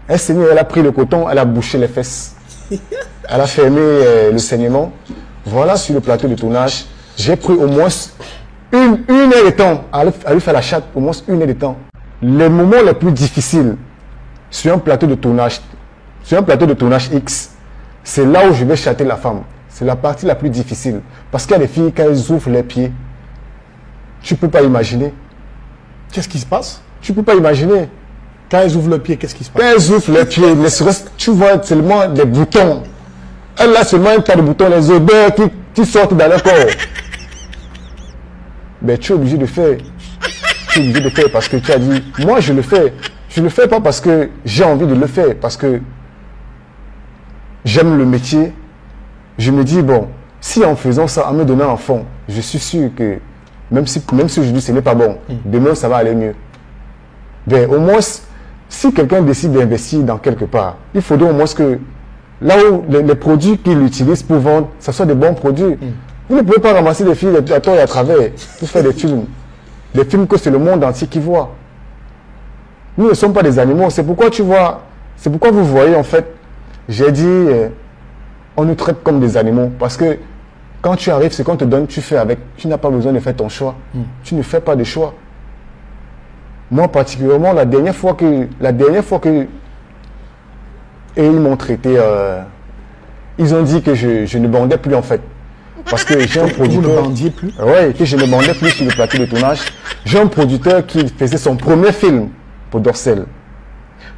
Elle saignait, elle a pris le coton, elle a bouché les fesses. Elle a fermé le saignement. Voilà, sur le plateau de tournage, j'ai pris au moins une heure de temps à lui faire la chatte, au moins une heure de temps. Les moments les plus difficiles sur un plateau de tournage, X, c'est là où je vais chatter la femme. C'est la partie la plus difficile. Parce qu'il y a des filles, quand elles ouvrent les pieds, tu ne peux pas imaginer. Qu'est-ce qui se passe? Tu ne peux pas imaginer. Quand elles ouvrent le pied, qu'est-ce qui se passe? Quand elles ouvrent les pieds, tu vois seulement des boutons. Elle a seulement un tas de boutons, les odeurs qui sortent dans le corps. Mais tu es obligé de faire. Tu es obligé de faire parce que tu as dit, moi je le fais. Je ne le fais pas parce que j'ai envie de le faire, parce que j'aime le métier. Je me dis, bon, si en faisant ça, en me donnant un fond, je suis sûr que, même si aujourd'hui ce n'est pas bon, demain ça va aller mieux. Ben, au moins, si quelqu'un décide d'investir dans quelque part, il faudrait au moins que là où les produits qu'il utilise pour vendre, ce soit des bons produits. Vous ne pouvez pas ramasser des filles à tort et à travers pour faire des films. Des films que c'est le monde entier qui voit. Nous ne sommes pas des animaux. C'est pourquoi tu vois, c'est pourquoi vous voyez en fait, j'ai dit, on nous traite comme des animaux. Parce que quand tu arrives, ce qu'on te donne, tu fais avec. Tu n'as pas besoin de faire ton choix. Tu ne fais pas de choix. Moi particulièrement, la dernière fois que et ils m'ont traité, ils ont dit que je ne bandais plus en fait. Parce que j'ai un producteur. Vous ne bandiez plus? Oui, que je ne bandais plus sur le plateau de tournage. J'ai un producteur qui faisait son premier film pour Dorsel.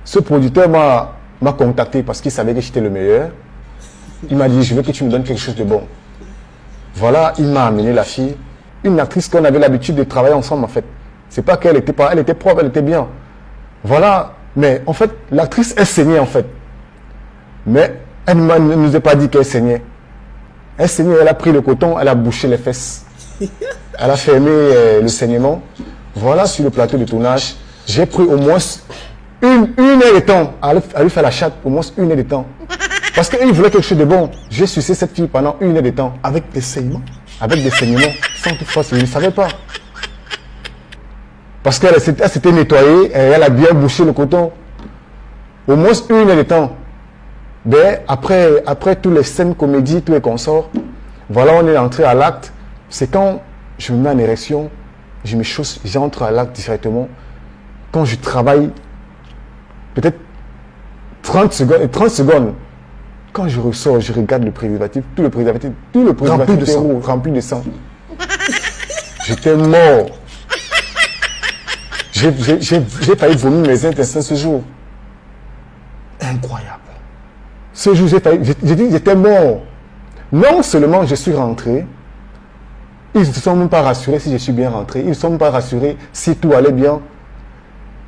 Ce producteur m'a contacté parce qu'il savait que j'étais le meilleur. Il m'a dit, je veux que tu me donnes quelque chose de bon. Voilà, il m'a amené la fille. Une actrice qu'on avait l'habitude de travailler ensemble en fait. C'est pas qu'elle était pas, elle était propre, elle était bien. Voilà, mais en fait, l'actrice, elle saignait en fait. Mais elle ne nous a pas dit qu'elle saignait. Elle saignait, elle a pris le coton, elle a bouché les fesses. Elle a fermé le saignement. Voilà, sur le plateau de tournage, j'ai pris au moins une heure de temps à lui faire la chatte, au moins une heure de temps. Parce qu'il voulait quelque chose de bon. J'ai sucé cette fille pendant une heure de temps. Avec des saignements? Avec des saignements, sans toutefois, je ne savais pas. Parce qu'elle s'était nettoyée, et elle a bien bouché le coton. Au moins une heure de temps. Ben, après tous les scènes comédies, tous les consorts, voilà, on est entré à l'acte. C'est quand je me mets en érection, je me chausse, j'entre à l'acte directement. Quand je travaille, peut-être 30 secondes, quand je ressors, je regarde le préservatif, tout le préservatif rempli de sang. J'étais mort. J'ai failli vomir mes intestins ce jour. Incroyable. Ce jour, j'étais mort. Non seulement je suis rentré, ils ne se sont même pas rassurés si je suis bien rentré. Ils ne se sont même pas rassurés si tout allait bien.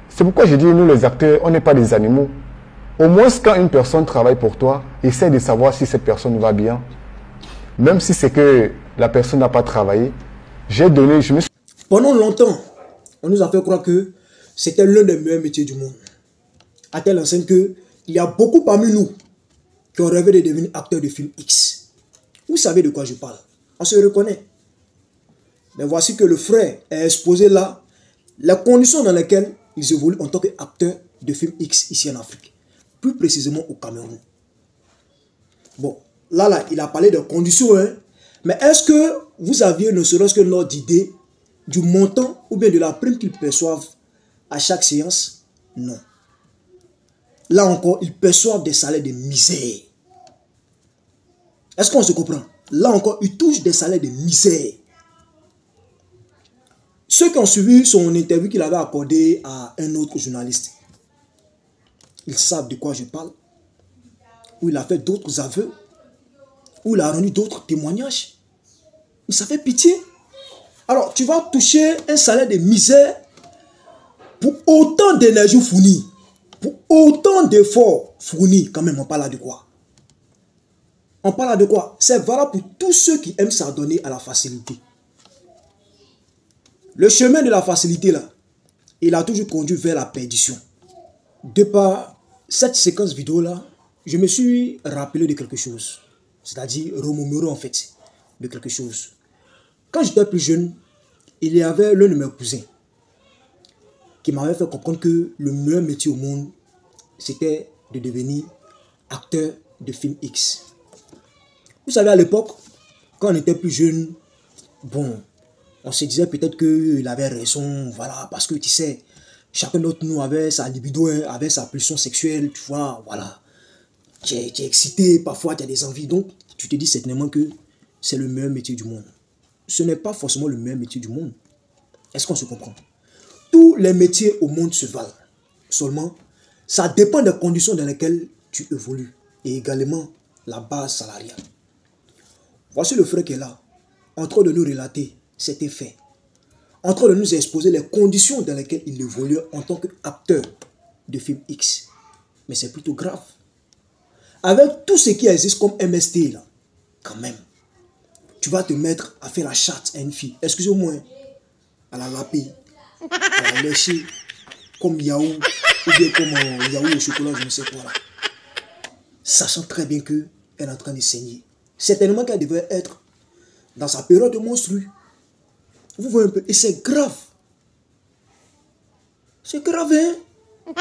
C'est pourquoi je dis, nous les acteurs, on n'est pas des animaux. Au moins, quand une personne travaille pour toi, essaie de savoir si cette personne va bien. Même si c'est que la personne n'a pas travaillé. Pendant longtemps, on nous a fait croire que c'était l'un des meilleurs métiers du monde. À telle enseigne qu'il y a beaucoup parmi nous qui ont rêvé de devenir acteurs de film X. Vous savez de quoi je parle. On se reconnaît. Mais voici que le frère est exposé là, les conditions dans lesquelles ils évoluent en tant qu'acteurs de film X ici en Afrique. Plus précisément au Cameroun. Bon, là, il a parlé de conditions, hein. Mais est-ce que vous aviez ne serait-ce que l'ordre d'idée du montant ou bien de la prime qu'ils perçoivent à chaque séance? Non. Là encore, ils perçoivent des salaires de misère. Est-ce qu'on se comprend? Là encore, ils touchent des salaires de misère. Ceux qui ont suivi son interview qu'il avait accordé à un autre journaliste, ils savent de quoi je parle. Où il a fait d'autres aveux. Où il a rendu d'autres témoignages. Mais ça fait pitié. Alors, tu vas toucher un salaire de misère pour autant d'énergie fournie. Pour autant d'efforts fournis. Quand même, on parle là de quoi? On parle là de quoi? C'est valable pour tous ceux qui aiment s'adonner à la facilité. Le chemin de la facilité, là, il a toujours conduit vers la perdition. De par cette séquence vidéo-là, je me suis rappelé de quelque chose. C'est-à-dire remémorer en fait de quelque chose. Quand j'étais plus jeune, il y avait l'un de mes cousins qui m'avait fait comprendre que le meilleur métier au monde, c'était de devenir acteur de film X. Vous savez, à l'époque, quand on était plus jeune, bon, on se disait peut-être qu'il avait raison, voilà, parce que tu sais, chacun d'entre nous avait sa libido, avait sa pulsion sexuelle, tu vois, voilà. Tu es excité, parfois tu as des envies, donc tu te dis certainement que c'est le meilleur métier du monde. Ce n'est pas forcément le meilleur métier du monde. Est-ce qu'on se comprend? Tous les métiers au monde se valent. Seulement, ça dépend des conditions dans lesquelles tu évolues et également la base salariale. Voici le frère qui est là, en train de nous relater cet effet, en train de nous exposer les conditions dans lesquelles il évolue en tant qu'acteur de film X. Mais c'est plutôt grave. Avec tout ce qui existe comme MST, là, quand même, tu vas te mettre à faire la chatte à une fille. Excusez-moi, à la laper, à la lécher, comme Yahoo, ou bien comme Yahoo au chocolat, je ne sais quoi là. Sachant très bien qu'elle est en train de saigner. Certainement qu'elle devrait être dans sa période de monstrue. Vous voyez un peu, et c'est grave. C'est grave, hein?